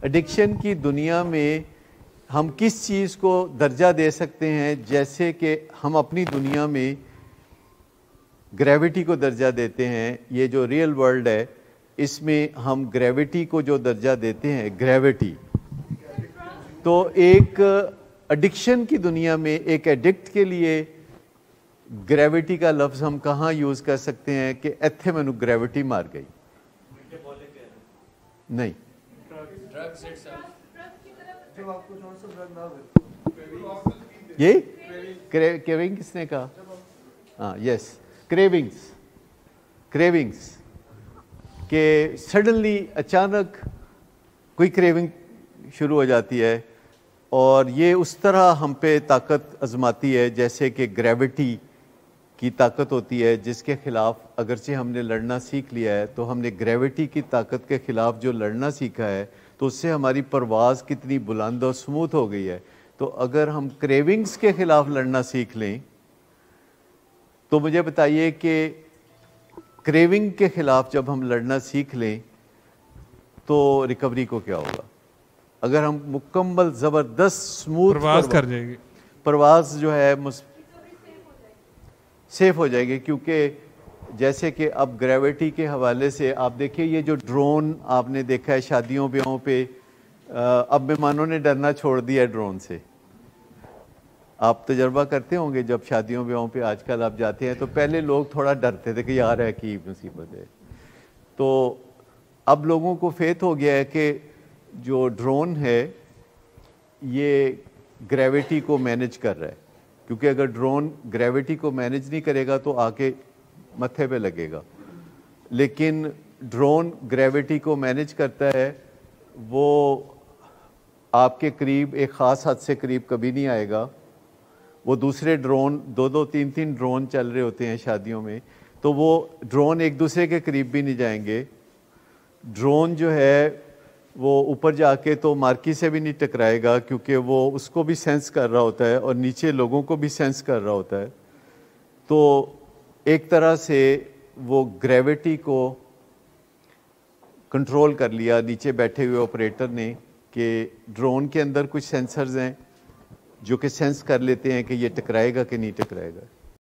Addiction की दुनिया में हम किस चीज़ को दर्जा दे सकते हैं, जैसे कि हम अपनी दुनिया में ग्रेविटी को दर्जा देते हैं। ये जो रियल वर्ल्ड है इसमें हम ग्रेविटी को जो दर्जा देते हैं, ग्रेविटी, तो एक एडिक्शन की दुनिया में एक एडिक्ट के लिए ग्रेविटी का लफ्ज़ हम कहाँ यूज़ कर सकते हैं कि इत्थे मैनू ग्रेविटी मार गई? नहीं, ये क्रेविंग किसने कहा? हाँ, यस, क्रेविंग्स के सडनली अचानक कोई क्रेविंग शुरू हो जाती है और ये उस तरह हम पे ताकत आजमाती है जैसे कि ग्रेविटी की ताकत होती है, जिसके खिलाफ अगरचे हमने लड़ना सीख लिया है, तो हमने ग्रेविटी की ताकत के खिलाफ जो लड़ना सीखा है तो उससे हमारी परवाज़ कितनी बुलंद और स्मूथ हो गई है। तो अगर हम क्रेविंग्स के खिलाफ लड़ना सीख लें तो मुझे बताइए कि क्रेविंग के खिलाफ जब हम लड़ना सीख लें तो रिकवरी को क्या होगा? अगर हम मुकम्मल ज़बरदस्त स्मूथ परवाज़ कर जाएगी, परवाज़ जो है सेफ हो जाएगी, क्योंकि जैसे कि अब ग्रेविटी के हवाले से आप देखिए, ये जो ड्रोन आपने देखा है शादियों ब्याहों पे, अब मेहमानों ने डरना छोड़ दिया है ड्रोन से। आप तजर्बा करते होंगे, जब शादियों ब्याहों पे आजकल आप जाते हैं तो पहले लोग थोड़ा डरते थे कि यार है कि मुसीबत है, तो अब लोगों को फेथ हो गया है कि जो ड्रोन है ये ग्रेविटी को मैनेज कर रहा है, क्योंकि अगर ड्रोन ग्रेविटी को मैनेज नहीं करेगा तो आके मत्थे पे लगेगा, लेकिन ड्रोन ग्रेविटी को मैनेज करता है। वो आपके करीब एक ख़ास हद से करीब कभी नहीं आएगा। वो दूसरे ड्रोन, दो तीन ड्रोन चल रहे होते हैं शादियों में, तो वो ड्रोन एक दूसरे के करीब भी नहीं जाएंगे। ड्रोन जो है वो ऊपर जाके तो मार्की से भी नहीं टकराएगा, क्योंकि वो उसको भी सेंस कर रहा होता है और नीचे लोगों को भी सेंस कर रहा होता है। तो एक तरह से वो ग्रेविटी को कंट्रोल कर लिया नीचे बैठे हुए ऑपरेटर ने, कि ड्रोन के अंदर कुछ सेंसर्स हैं जो कि सेंस कर लेते हैं कि ये टकराएगा कि नहीं टकराएगा।